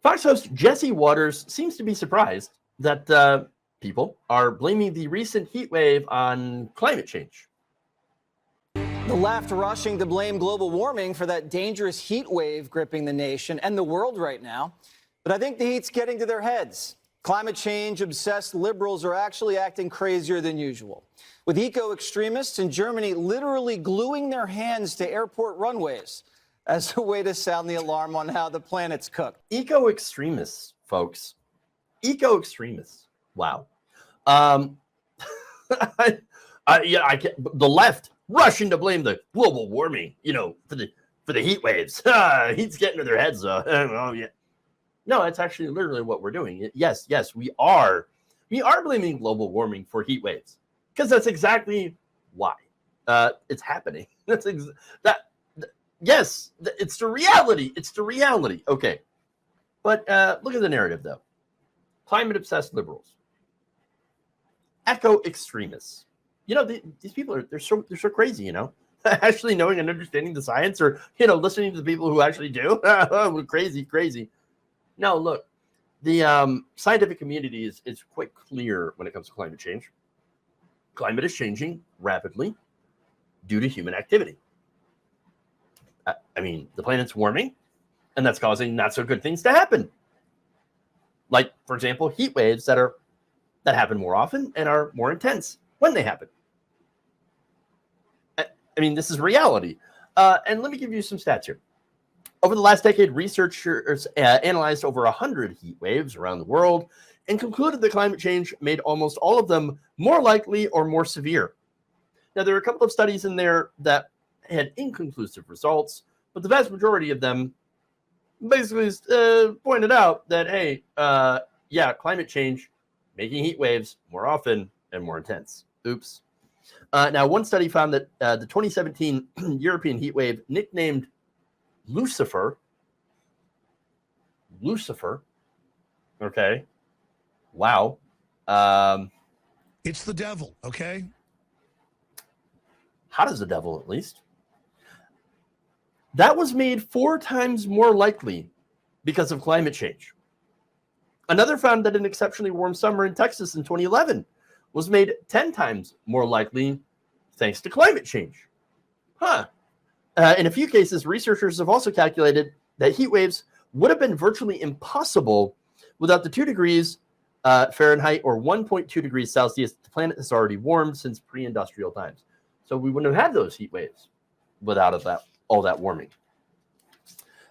Fox host Jesse Waters seems to be surprised that people are blaming the recent heat wave on climate change. The left rushing to blame global warming for that dangerous heat wave gripping the nation and the world right now. But I think the heat's getting to their heads. Climate change obsessed liberals are actually acting crazier than usual, with eco-extremists in Germany literally gluing their hands to airport runways as a way to sound the alarm on how the planet's cooked. Eco-extremists, folks. Eco-extremists. Wow. The left rushing to blame the global warming, for the heat waves. Heat's getting to their heads, though. Oh, yeah. No, it's actually literally what we're doing. Yes, we are blaming global warming for heat waves because that's exactly why it's happening. Yes, it's the reality. It's the reality. Okay, but look at the narrative though. Climate obsessed liberals, eco extremists. These people they're so crazy. Actually knowing and understanding the science, or listening to the people who actually do. crazy. No, look, the scientific community is quite clear when it comes to climate change. Climate is changing rapidly due to human activity. The planet's warming, and that's causing not so good things to happen. Like, for example, heat waves that happen more often and are more intense when they happen. This is reality. And let me give you some stats here. Over the last decade, researchers analyzed over 100 heat waves around the world and concluded that climate change made almost all of them more likely or more severe. Now, there are a couple of studies in there that had inconclusive results, but the vast majority of them basically pointed out that, hey, climate change making heat waves more often and more intense. Oops. Now, one study found that the 2017 European heat wave, nicknamed Lucifer. Okay. Wow. It's the devil, okay? How does the devil, at least? That was made 4 times more likely because of climate change. Another found that an exceptionally warm summer in Texas in 2011 was made 10 times more likely thanks to climate change. In a few cases, researchers have also calculated that heat waves would have been virtually impossible without the 2 degrees Fahrenheit or 1.2 degrees Celsius. The planet has already warmed since pre-industrial times. So we wouldn't have had those heat waves without all that warming.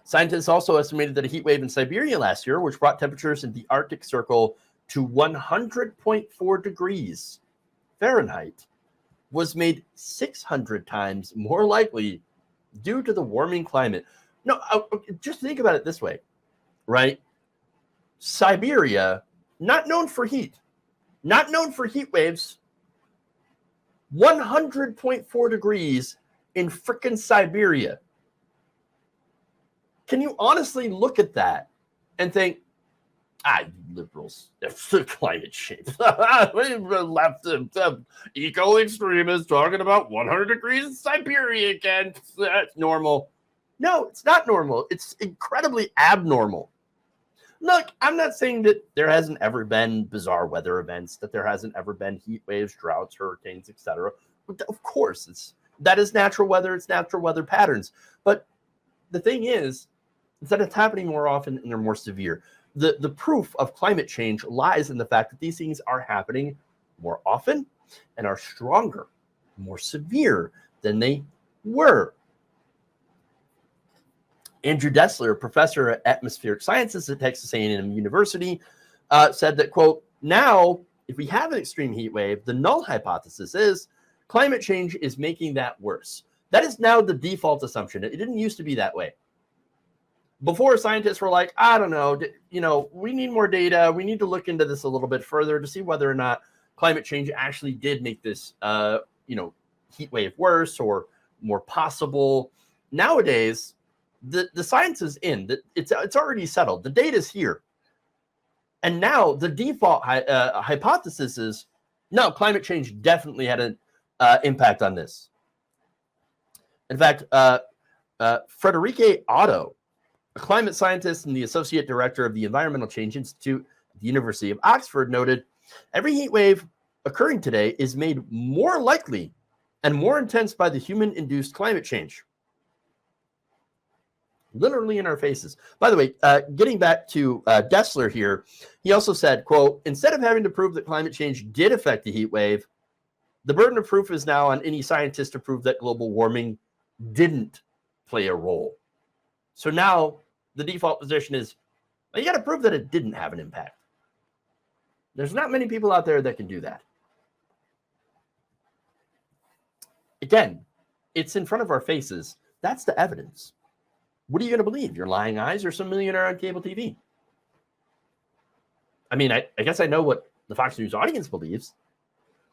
Scientists also estimated that a heat wave in Siberia last year, which brought temperatures in the Arctic Circle to 100.4 degrees Fahrenheit, was made 600 times more likely due to the warming climate. No, just think about it this way, right? Siberia, not known for heat, not known for heat waves, 100.4 degrees in frickin' Siberia. Can you honestly look at that and think, liberals, climate change. Left eco-extremists talking about 100 degrees in Siberia again. That's normal. No, it's not normal. It's incredibly abnormal. Look, I'm not saying that there hasn't ever been bizarre weather events, that there hasn't ever been heat waves, droughts, hurricanes, etc. Of course, that is natural weather. It's natural weather patterns. But the thing is that it's happening more often and they're more severe. The proof of climate change lies in the fact that these things are happening more often and are stronger, more severe than they were. Andrew Dessler, professor at atmospheric sciences at Texas A&M University, said that, quote, now, if we have an extreme heat wave, the null hypothesis is climate change is making that worse. That is now the default assumption. It didn't used to be that way. Before, scientists were like, I don't know, we need more data. We need to look into this a little bit further to see whether or not climate change actually did make this, heat wave worse or more possible. Nowadays, the science is in. It's already settled. The data is here. And now the default hypothesis is, no, climate change definitely had an impact on this. In fact, Friederike Otto, A climate scientist and the associate director of the Environmental Change Institute at the University of Oxford noted, every heat wave occurring today is made more likely and more intense by the human-induced climate change. Literally in our faces. By the way, getting back to Dessler here, he also said, quote, instead of having to prove that climate change did affect the heat wave, the burden of proof is now on any scientist to prove that global warming didn't play a role. So now the default position is, well, you got to prove that it didn't have an impact. There's not many people out there that can do that. Again, it's in front of our faces. That's the evidence. What are you going to believe? Your lying eyes or some millionaire on cable TV? I mean, I guess I know what the Fox News audience believes,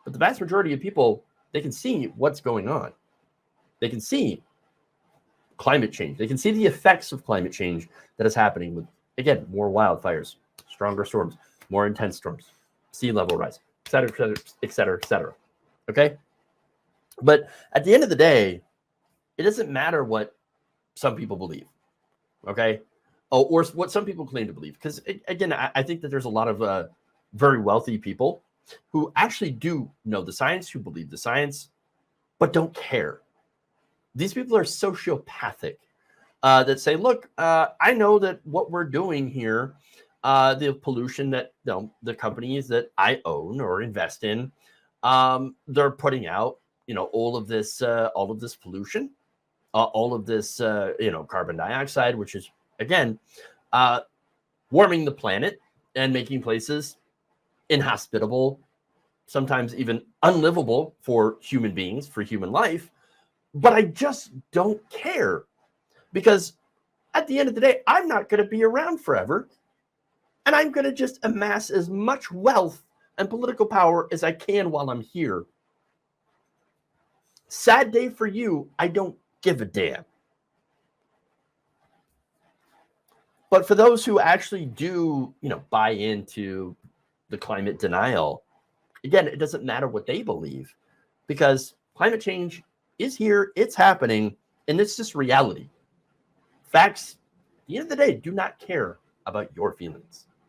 but the vast majority of people, they can see what's going on. They can see climate change. They can see the effects of climate change that is happening with, again, more wildfires, stronger storms, more intense storms, sea level rise, et cetera, et cetera, et cetera, et cetera. Okay? But at the end of the day, it doesn't matter what some people believe, okay? Oh, or what some people claim to believe. Because, again, I think that there's a lot of very wealthy people who actually do know the science, who believe the science, but don't care. These people are sociopathic that say, look, I know that what we're doing here, the pollution that the companies that I own or invest in, they're putting out, all of this pollution, all of this, carbon dioxide, which is, again, warming the planet and making places inhospitable, sometimes even unlivable for human beings, for human life. But I just don't care, because at the end of the day, I'm not going to be around forever. And I'm going to just amass as much wealth and political power as I can while I'm here. Sad day for you. I don't give a damn. But for those who actually do, buy into the climate denial, again, it doesn't matter what they believe, because climate change is here, it's happening, and it's just reality. Facts, at the end of the day, do not care about your feelings.